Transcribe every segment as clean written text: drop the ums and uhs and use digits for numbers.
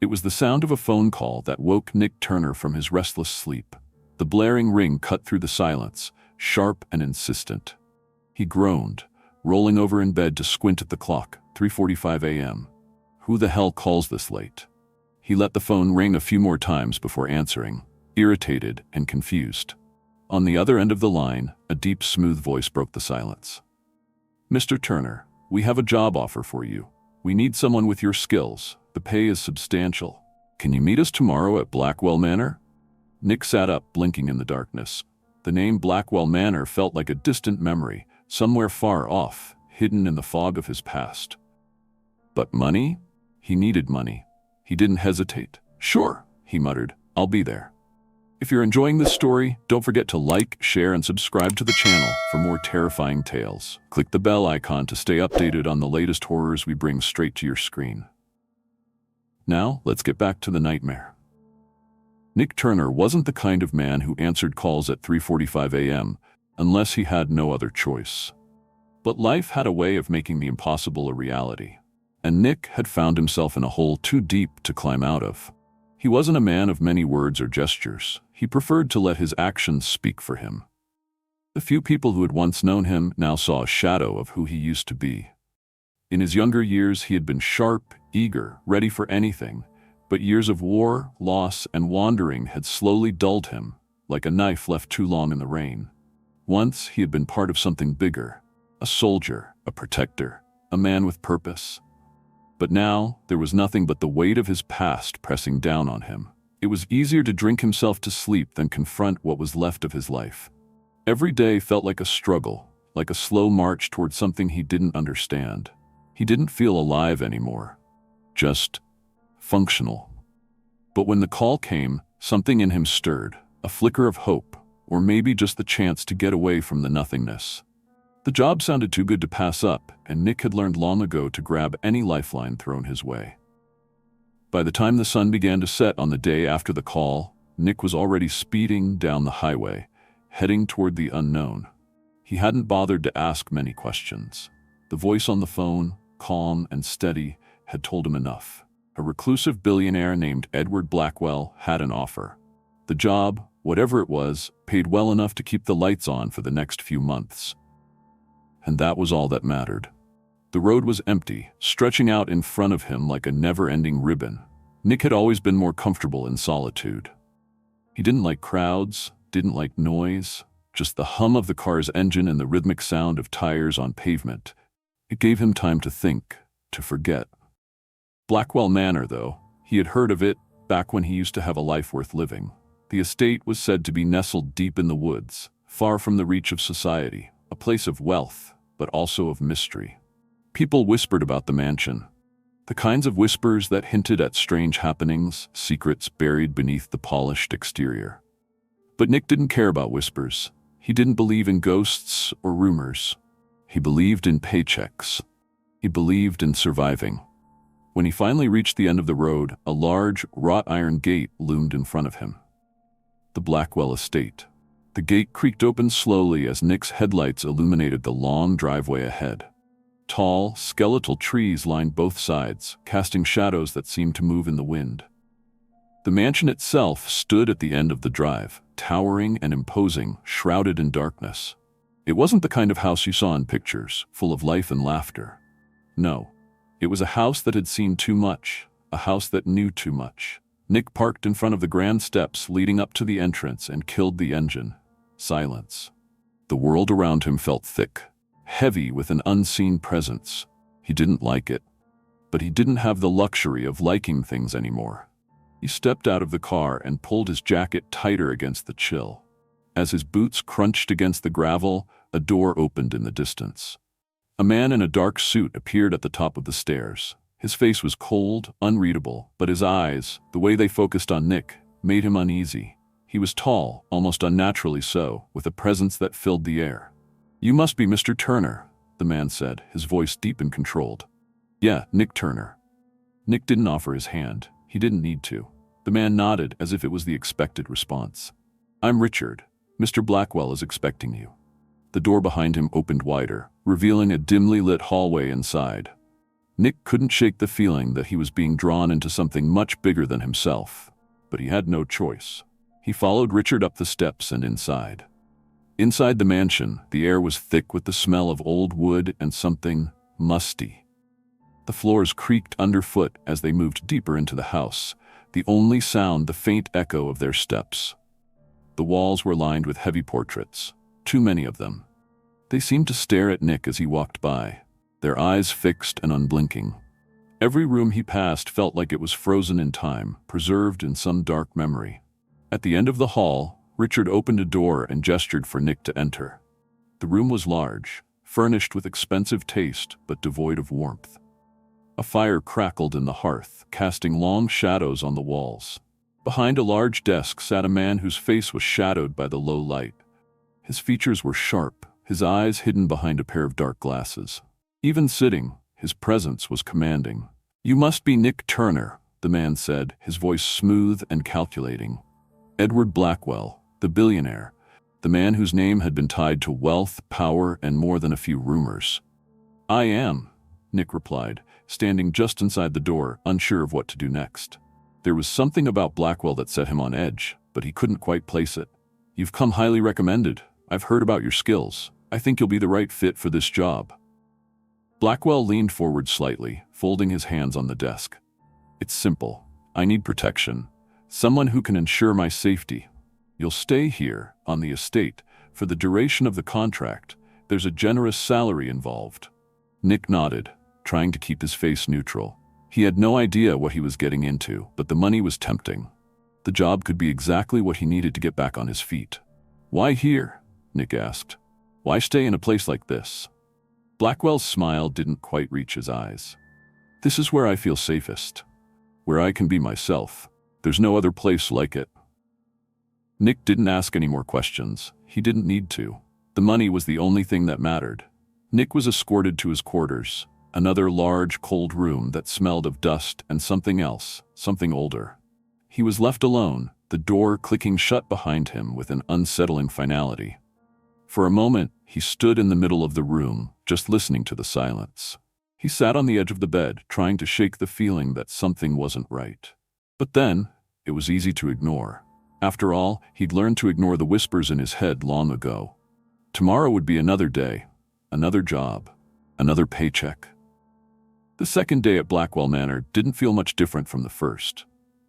It was the sound of a phone call that woke Nick Turner from his restless sleep. The blaring ring cut through the silence, sharp and insistent. He groaned, rolling over in bed to squint at the clock, 3:45 a.m. Who the hell calls this late? He let the phone ring a few more times before answering, irritated and confused. On the other end of the line, a deep, smooth voice broke the silence. "Mr. Turner, we have a job offer for you. We need someone with your skills. The pay is substantial. Can you meet us tomorrow at Blackwell Manor?" Nick sat up, blinking in the darkness. The name Blackwell Manor felt like a distant memory, somewhere far off, hidden in the fog of his past. But money? He needed money. He didn't hesitate. "Sure," he muttered. "I'll be there." If you're enjoying this story, don't forget to like, share, and subscribe to the channel for more terrifying tales. Click the bell icon to stay updated on the latest horrors we bring straight to your screen. Now, let's get back to the nightmare. Nick Turner wasn't the kind of man who answered calls at 3:45 a.m. unless he had no other choice. But life had a way of making the impossible a reality, and Nick had found himself in a hole too deep to climb out of. He wasn't a man of many words or gestures. He preferred to let his actions speak for him. The few people who had once known him now saw a shadow of who he used to be. In his younger years, he had been sharp, eager, ready for anything, but years of war, loss, and wandering had slowly dulled him, like a knife left too long in the rain. Once he had been part of something bigger, a soldier, a protector, a man with purpose. But now, there was nothing but the weight of his past pressing down on him. It was easier to drink himself to sleep than confront what was left of his life. Every day felt like a struggle, like a slow march toward something he didn't understand. He didn't feel alive anymore, just functional. But when the call came, something in him stirred, a flicker of hope, or maybe just the chance to get away from the nothingness. The job sounded too good to pass up, and Nick had learned long ago to grab any lifeline thrown his way. By the time the sun began to set on the day after the call, Nick was already speeding down the highway, heading toward the unknown. He hadn't bothered to ask many questions. The voice on the phone, calm and steady, had told him enough. A reclusive billionaire named Edward Blackwell had an offer. The job, whatever it was, paid well enough to keep the lights on for the next few months. And that was all that mattered. The road was empty, stretching out in front of him like a never-ending ribbon. Nick had always been more comfortable in solitude. He didn't like crowds, didn't like noise, just the hum of the car's engine and the rhythmic sound of tires on pavement. It gave him time to think, to forget. Blackwell Manor, though, he had heard of it back when he used to have a life worth living. The estate was said to be nestled deep in the woods, far from the reach of society, a place of wealth, but also of mystery. People whispered about the mansion, the kinds of whispers that hinted at strange happenings, secrets buried beneath the polished exterior. But Nick didn't care about whispers. He didn't believe in ghosts or rumors. He believed in paychecks. He believed in surviving. When he finally reached the end of the road, a large, wrought iron gate loomed in front of him. The Blackwell estate. The gate creaked open slowly as Nick's headlights illuminated the long driveway ahead. Tall, skeletal trees lined both sides, casting shadows that seemed to move in the wind. The mansion itself stood at the end of the drive, towering and imposing, shrouded in darkness. It wasn't the kind of house you saw in pictures, full of life and laughter. No, it was a house that had seen too much, a house that knew too much. Nick parked in front of the grand steps leading up to the entrance and killed the engine. Silence. The world around him felt thick, heavy with an unseen presence. He didn't like it, but he didn't have the luxury of liking things anymore. He stepped out of the car and pulled his jacket tighter against the chill. As his boots crunched against the gravel, a door opened in the distance. A man in a dark suit appeared at the top of the stairs. His face was cold, unreadable, but his eyes, the way they focused on Nick, made him uneasy. He was tall, almost unnaturally so, with a presence that filled the air. "You must be Mr. Turner," the man said, his voice deep and controlled. "Yeah, Nick Turner." Nick didn't offer his hand. He didn't need to. The man nodded as if it was the expected response. "I'm Richard. Mr. Blackwell is expecting you." The door behind him opened wider, revealing a dimly lit hallway inside. Nick couldn't shake the feeling that he was being drawn into something much bigger than himself, but he had no choice. He followed Richard up the steps and inside. Inside the mansion, the air was thick with the smell of old wood and something musty. The floors creaked underfoot as they moved deeper into the house, the only sound the faint echo of their steps. The walls were lined with heavy portraits, too many of them. They seemed to stare at Nick as he walked by, their eyes fixed and unblinking. Every room he passed felt like it was frozen in time, preserved in some dark memory. At the end of the hall, Richard opened a door and gestured for Nick to enter. The room was large, furnished with expensive taste but devoid of warmth. A fire crackled in the hearth, casting long shadows on the walls. Behind a large desk sat a man whose face was shadowed by the low light. His features were sharp, his eyes hidden behind a pair of dark glasses. Even sitting, his presence was commanding. "You must be Nick Turner," the man said, his voice smooth and calculating. Edward Blackwell, the billionaire, the man whose name had been tied to wealth, power, and more than a few rumors. "I am," Nick replied, standing just inside the door, unsure of what to do next. There was something about Blackwell that set him on edge, but he couldn't quite place it. "You've come highly recommended. I've heard about your skills. I think you'll be the right fit for this job." Blackwell leaned forward slightly, folding his hands on the desk. "It's simple. I need protection. Someone who can ensure my safety. You'll stay here, on the estate, for the duration of the contract. There's a generous salary involved." Nick nodded, trying to keep his face neutral. He had no idea what he was getting into, but the money was tempting. The job could be exactly what he needed to get back on his feet. "Why here?" Nick asked. "Why stay in a place like this?" Blackwell's smile didn't quite reach his eyes. "This is where I feel safest. Where I can be myself. There's no other place like it." Nick didn't ask any more questions. He didn't need to. The money was the only thing that mattered. Nick was escorted to his quarters, another large, cold room that smelled of dust and something else, something older. He was left alone, the door clicking shut behind him with an unsettling finality. For a moment, he stood in the middle of the room, just listening to the silence. He sat on the edge of the bed, trying to shake the feeling that something wasn't right. But then, it was easy to ignore. After all, he'd learned to ignore the whispers in his head long ago. Tomorrow would be another day, another job, another paycheck. The second day at Blackwell Manor didn't feel much different from the first.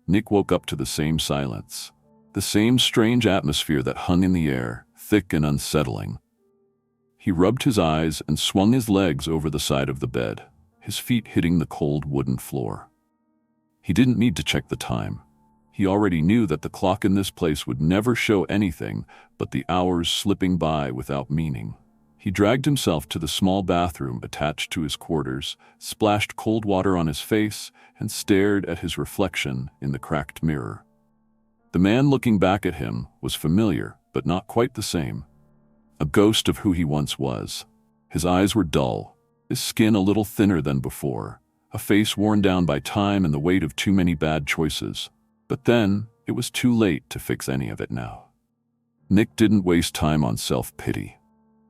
Nick woke up to the same silence, the same strange atmosphere that hung in the air, thick and unsettling. He rubbed his eyes and swung his legs over the side of the bed, his feet hitting the cold wooden floor. He didn't need to check the time. He already knew that the clock in this place would never show anything but the hours slipping by without meaning. He dragged himself to the small bathroom attached to his quarters, splashed cold water on his face, and stared at his reflection in the cracked mirror. The man looking back at him was familiar, but not quite the same. A ghost of who he once was. His eyes were dull, his skin a little thinner than before, a face worn down by time and the weight of too many bad choices. But then, it was too late to fix any of it now. Nick didn't waste time on self-pity.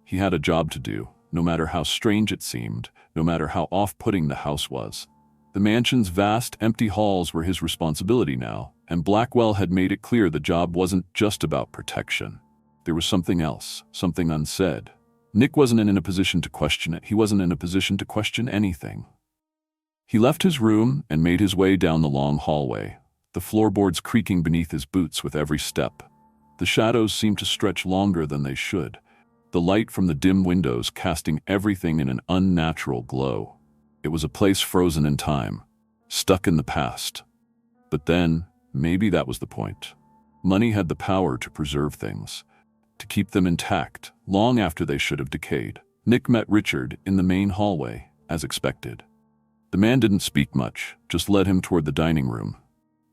He had a job to do, no matter how strange it seemed, no matter how off-putting the house was. The mansion's vast, empty halls were his responsibility now, and Blackwell had made it clear the job wasn't just about protection. There was something else, something unsaid. Nick wasn't in a position to question it. He wasn't in a position to question anything. He left his room and made his way down the long hallway, the floorboards creaking beneath his boots with every step. The shadows seemed to stretch longer than they should, the light from the dim windows casting everything in an unnatural glow. It was a place frozen in time, stuck in the past. But then, maybe that was the point. Money had the power to preserve things, to keep them intact, long after they should have decayed. Nick met Richard in the main hallway, as expected. The man didn't speak much, just led him toward the dining room.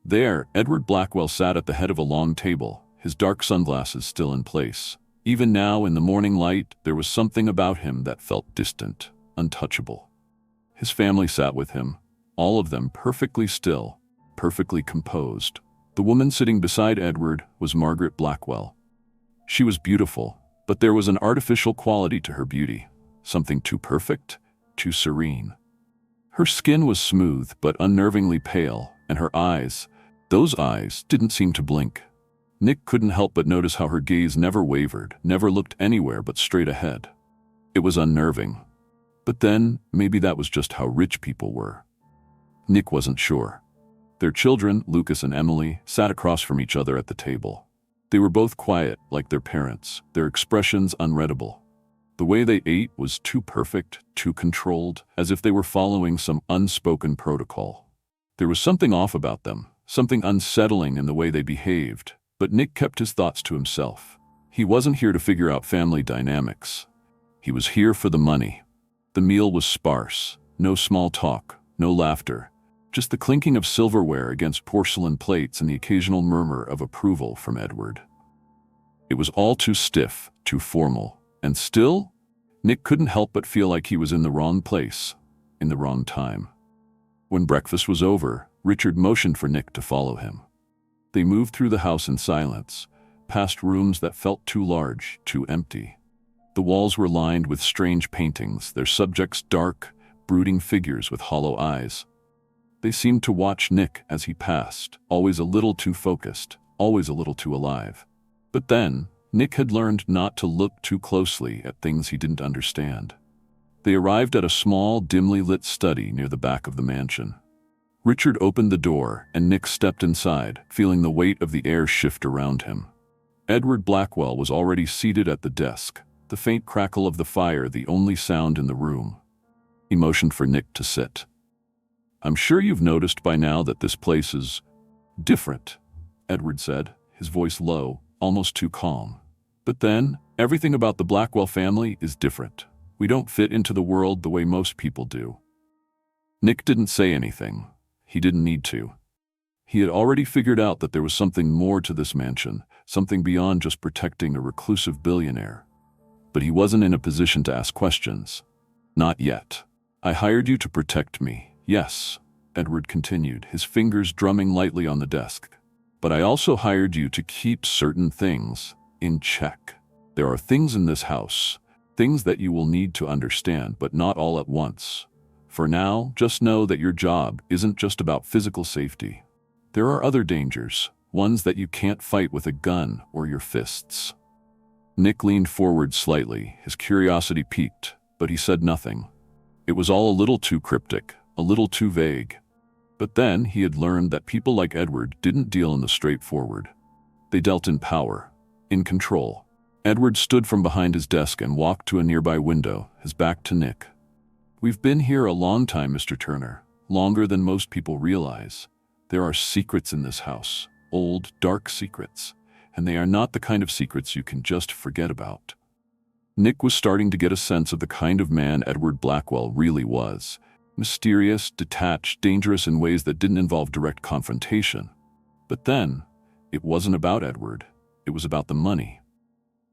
There, Edward Blackwell sat at the head of a long table, his dark sunglasses still in place. Even now, in the morning light, there was something about him that felt distant, untouchable. His family sat with him, all of them perfectly still, perfectly composed. The woman sitting beside Edward was Margaret Blackwell. She was beautiful, but there was an artificial quality to her beauty, something too perfect, too serene. Her skin was smooth but unnervingly pale, and her eyes, those eyes, didn't seem to blink. Nick couldn't help but notice how her gaze never wavered, never looked anywhere but straight ahead. It was unnerving. But then, maybe that was just how rich people were. Nick wasn't sure. Their children, Lucas and Emily, sat across from each other at the table. They were both quiet, like their parents, their expressions unreadable. The way they ate was too perfect, too controlled, as if they were following some unspoken protocol. There was something off about them, something unsettling in the way they behaved, but Nick kept his thoughts to himself. He wasn't here to figure out family dynamics. He was here for the money. The meal was sparse, no small talk, no laughter, just the clinking of silverware against porcelain plates and the occasional murmur of approval from Edward. It was all too stiff, too formal, and still, Nick couldn't help but feel like he was in the wrong place, in the wrong time. When breakfast was over, Richard motioned for Nick to follow him. They moved through the house in silence, past rooms that felt too large, too empty. The walls were lined with strange paintings, their subjects dark, brooding figures with hollow eyes. They seemed to watch Nick as he passed, always a little too focused, always a little too alive. But then, Nick had learned not to look too closely at things he didn't understand. They arrived at a small, dimly lit study near the back of the mansion. Richard opened the door, and Nick stepped inside, feeling the weight of the air shift around him. Edward Blackwell was already seated at the desk, the faint crackle of the fire the only sound in the room. He motioned for Nick to sit. "I'm sure you've noticed by now that this place is different," Edward said, his voice low, almost too calm. "But then, everything about the Blackwell family is different. We don't fit into the world the way most people do." Nick didn't say anything. He didn't need to. He had already figured out that there was something more to this mansion, something beyond just protecting a reclusive billionaire. But he wasn't in a position to ask questions. Not yet. "I hired you to protect me, yes," Edward continued, his fingers drumming lightly on the desk. "But I also hired you to keep certain things in check. There are things in this house, things that you will need to understand, but not all at once. For now, just know that your job isn't just about physical safety. There are other dangers, ones that you can't fight with a gun or your fists." Nick leaned forward slightly, his curiosity piqued, but he said nothing. It was all a little too cryptic, a little too vague. But then he had learned that people like Edward didn't deal in the straightforward. They dealt in power, in control. Edward stood from behind his desk and walked to a nearby window, his back to Nick. "We've been here a long time, Mr. Turner, longer than most people realize. There are secrets in this house, old, dark secrets, and they are not the kind of secrets you can just forget about." Nick was starting to get a sense of the kind of man Edward Blackwell really was. Mysterious, detached, dangerous in ways that didn't involve direct confrontation. But then, it wasn't about Edward. It was about the money.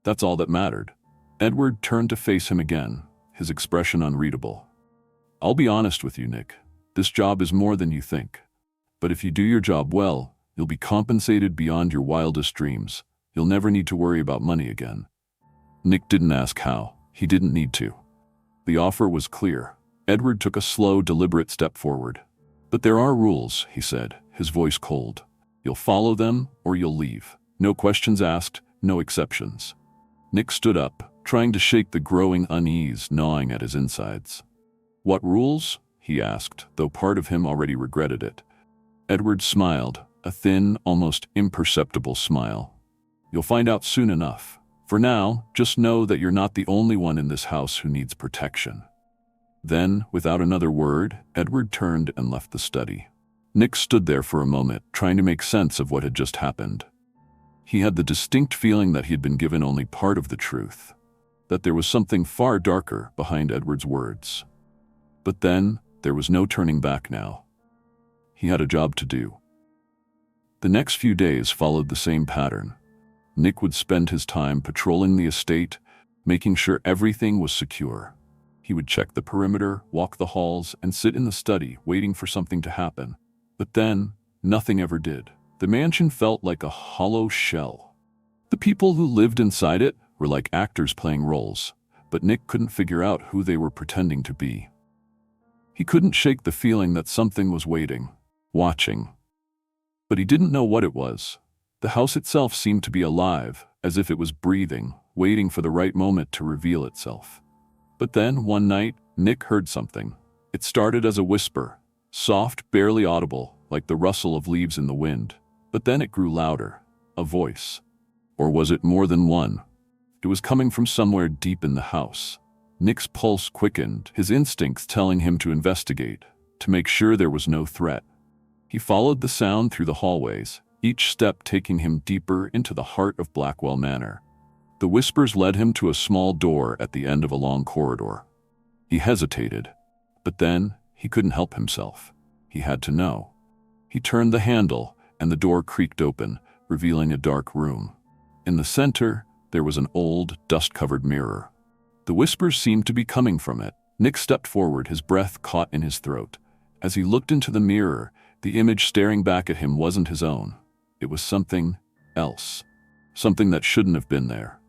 That's all that mattered. Edward turned to face him again, his expression unreadable. "I'll be honest with you, Nick. This job is more than you think. But if you do your job well, you'll be compensated beyond your wildest dreams. You'll never need to worry about money again." Nick didn't ask how. He didn't need to. The offer was clear. Edward took a slow, deliberate step forward. "But there are rules," he said, his voice cold. "You'll follow them or you'll leave. No questions asked, no exceptions." Nick stood up, trying to shake the growing unease gnawing at his insides. "What rules?" he asked, though part of him already regretted it. Edward smiled, a thin, almost imperceptible smile. "You'll find out soon enough. For now, just know that you're not the only one in this house who needs protection." Then, without another word, Edward turned and left the study. Nick stood there for a moment, trying to make sense of what had just happened. He had the distinct feeling that he had been given only part of the truth, that there was something far darker behind Edward's words. But then, there was no turning back now. He had a job to do. The next few days followed the same pattern. Nick would spend his time patrolling the estate, making sure everything was secure. He would check the perimeter, walk the halls, and sit in the study, waiting for something to happen. But then, nothing ever did. The mansion felt like a hollow shell. The people who lived inside it were like actors playing roles, but Nick couldn't figure out who they were pretending to be. He couldn't shake the feeling that something was waiting, watching. But he didn't know what it was. The house itself seemed to be alive, as if it was breathing, waiting for the right moment to reveal itself. But then, one night, Nick heard something. It started as a whisper, soft, barely audible, like the rustle of leaves in the wind. But then it grew louder, a voice. Or was it more than one? It was coming from somewhere deep in the house. Nick's pulse quickened, his instincts telling him to investigate, to make sure there was no threat. He followed the sound through the hallways, each step taking him deeper into the heart of Blackwell Manor. The whispers led him to a small door at the end of a long corridor. He hesitated, but then he couldn't help himself. He had to know. He turned the handle, and the door creaked open, revealing a dark room. In the center, there was an old, dust-covered mirror. The whispers seemed to be coming from it. Nick stepped forward, his breath caught in his throat. As he looked into the mirror, the image staring back at him wasn't his own. It was something else. Something that shouldn't have been there.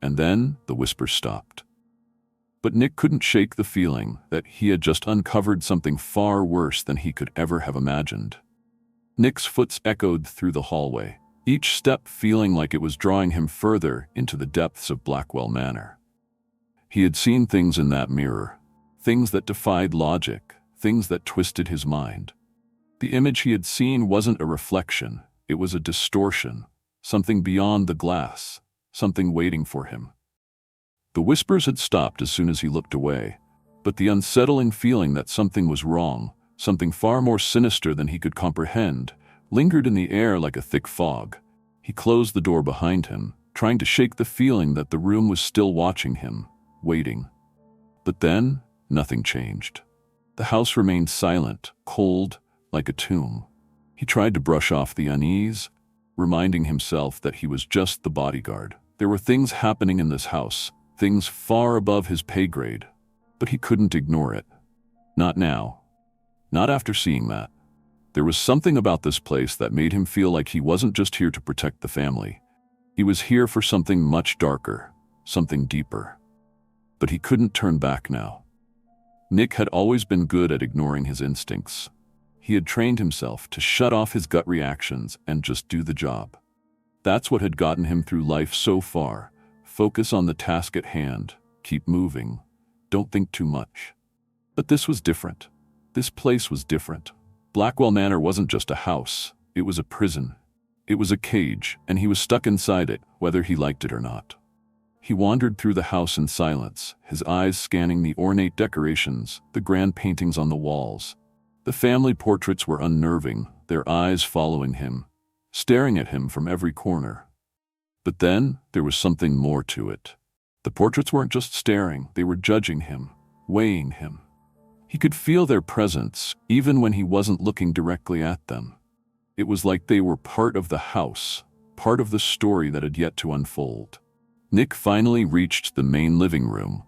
And then the whispers stopped. But Nick couldn't shake the feeling that he had just uncovered something far worse than he could ever have imagined. Nick's footsteps echoed through the hallway, each step feeling like it was drawing him further into the depths of Blackwell Manor. He had seen things in that mirror, things that defied logic, things that twisted his mind. The image he had seen wasn't a reflection, it was a distortion, something beyond the glass, something waiting for him. The whispers had stopped as soon as he looked away, but the unsettling feeling that something was wrong, something far more sinister than he could comprehend, lingered in the air like a thick fog. He closed the door behind him, trying to shake the feeling that the room was still watching him, waiting. But then, nothing changed. The house remained silent, cold, like a tomb. He tried to brush off the unease, reminding himself that he was just the bodyguard. There were things happening in this house, things far above his pay grade, but he couldn't ignore it. Not now. Not after seeing that. There was something about this place that made him feel like he wasn't just here to protect the family. He was here for something much darker, something deeper. But he couldn't turn back now. Nick had always been good at ignoring his instincts. He had trained himself to shut off his gut reactions and just do the job. That's what had gotten him through life so far. Focus on the task at hand. Keep moving. Don't think too much. But this was different. This place was different. Blackwell Manor wasn't just a house. It was a prison. It was a cage, and he was stuck inside it, whether he liked it or not. He wandered through the house in silence, his eyes scanning the ornate decorations, the grand paintings on the walls. The family portraits were unnerving, their eyes following him, staring at him from every corner. But then, there was something more to it. The portraits weren't just staring, they were judging him, weighing him. He could feel their presence, even when he wasn't looking directly at them. It was like they were part of the house, part of the story that had yet to unfold. Nick finally reached the main living room,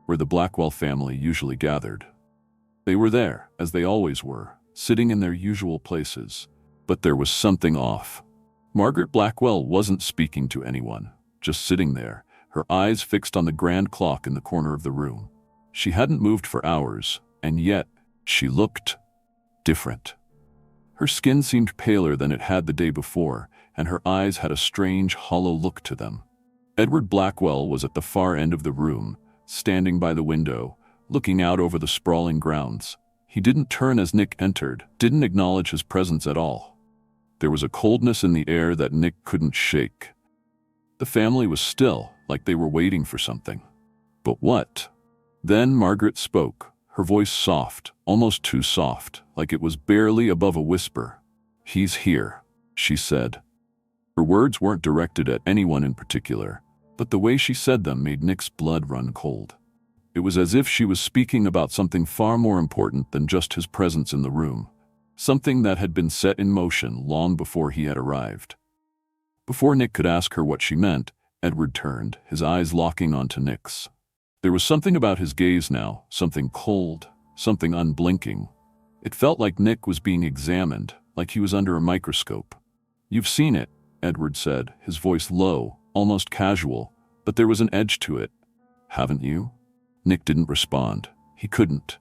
where the Blackwell family usually gathered. They were there, as they always were, sitting in their usual places. But there was something off. Margaret Blackwell wasn't speaking to anyone, just sitting there, her eyes fixed on the grand clock in the corner of the room. She hadn't moved for hours, and yet she looked different. Her skin seemed paler than it had the day before, and her eyes had a strange, hollow look to them. Edward Blackwell was at the far end of the room, standing by the window, looking out over the sprawling grounds. He didn't turn as Nick entered, didn't acknowledge his presence at all. There was a coldness in the air that Nick couldn't shake. The family was still, like they were waiting for something. But what? Then Margaret spoke, her voice soft, almost too soft, like it was barely above a whisper. "He's here," she said. Her words weren't directed at anyone in particular, but the way she said them made Nick's blood run cold. It was as if she was speaking about something far more important than just his presence in the room, something that had been set in motion long before he had arrived. Before Nick could ask her what she meant, Edward turned, his eyes locking onto Nick's. There was something about his gaze now, something cold, something unblinking. It felt like Nick was being examined, like he was under a microscope. "You've seen it," Edward said, his voice low, almost casual, but there was an edge to it. "Haven't you?" Nick didn't respond. He couldn't.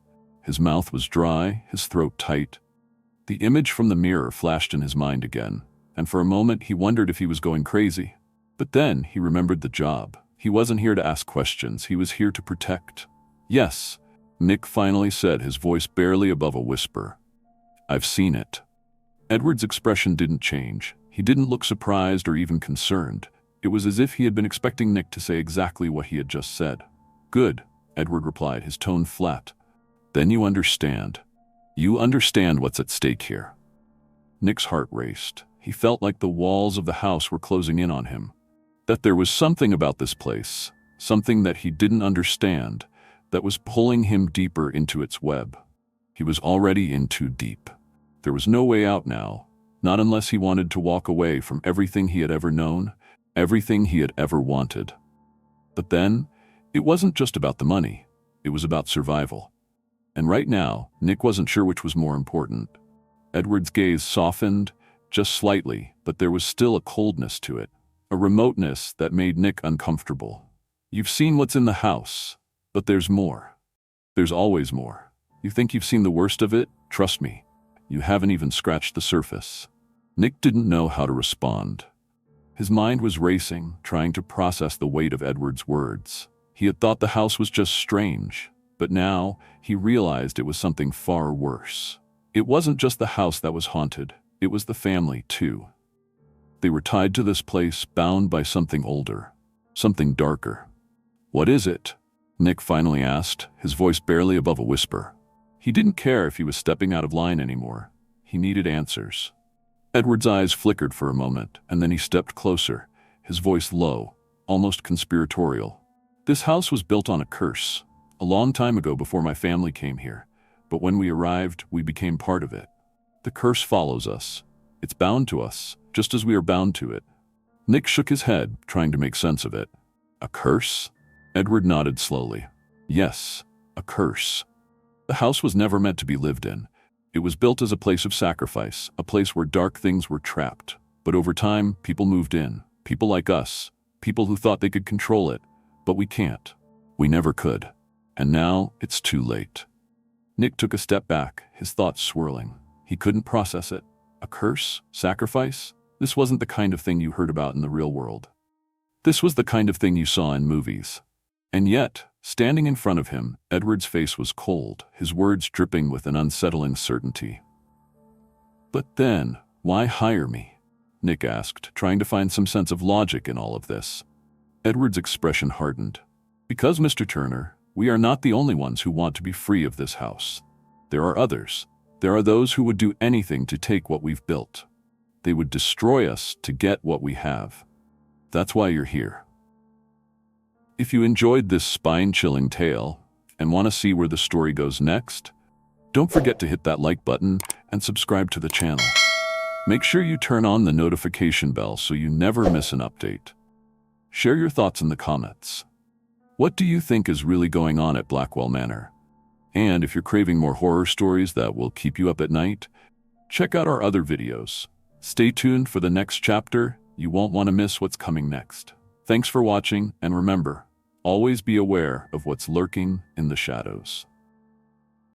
His mouth was dry, his throat tight. The image from the mirror flashed in his mind again, and for a moment he wondered if he was going crazy. But then he remembered the job. He wasn't here to ask questions, he was here to protect. "Yes," Nick finally said, his voice barely above a whisper. "I've seen it." Edward's expression didn't change. He didn't look surprised or even concerned. It was as if he had been expecting Nick to say exactly what he had just said. "Good," Edward replied, his tone flat. "Then you understand. You understand what's at stake here." Nick's heart raced. He felt like the walls of the house were closing in on him. That there was something about this place, something that he didn't understand, that was pulling him deeper into its web. He was already in too deep. There was no way out now, not unless he wanted to walk away from everything he had ever known, everything he had ever wanted. But then, it wasn't just about the money. It was about survival. And right now, Nick wasn't sure which was more important. Edward's gaze softened, just slightly, but there was still a coldness to it, a remoteness that made Nick uncomfortable. "You've seen what's in the house, but there's more. There's always more. You think you've seen the worst of it? Trust me, you haven't even scratched the surface." Nick didn't know how to respond. His mind was racing, trying to process the weight of Edward's words. He had thought the house was just strange, but now he realized it was something far worse. It wasn't just the house that was haunted, it was the family too. They were tied to this place, bound by something older, something darker. "What is it?" Nick finally asked, his voice barely above a whisper. He didn't care if he was stepping out of line anymore. He needed answers. Edward's eyes flickered for a moment, and then he stepped closer, his voice low, almost conspiratorial. "This house was built on a curse, a long time ago before my family came here, but when we arrived, we became part of it. The curse follows us. It's bound to us, just as we are bound to it." Nick shook his head, trying to make sense of it. "A curse?" Edward nodded slowly. "Yes, a curse. The house was never meant to be lived in. It was built as a place of sacrifice, a place where dark things were trapped. But over time, people moved in. People like us. People who thought they could control it. But we can't. We never could. And now, it's too late." Nick took a step back, his thoughts swirling. He couldn't process it. A curse? Sacrifice? This wasn't the kind of thing you heard about in the real world. This was the kind of thing you saw in movies. And yet, standing in front of him, Edward's face was cold, his words dripping with an unsettling certainty. "But then, why hire me?" Nick asked, trying to find some sense of logic in all of this. Edward's expression hardened. "Because, Mr. Turner, we are not the only ones who want to be free of this house. There are others. There are those who would do anything to take what we've built. They would destroy us to get what we have. That's why you're here." If you enjoyed this spine-chilling tale and want to see where the story goes next, don't forget to hit that like button and subscribe to the channel. Make sure you turn on the notification bell so you never miss an update. Share your thoughts in the comments. What do you think is really going on at Blackwell Manor? And if you're craving more horror stories that will keep you up at night, check out our other videos. Stay tuned for the next chapter. You won't want to miss what's coming next. Thanks for watching, and remember, always be aware of what's lurking in the shadows.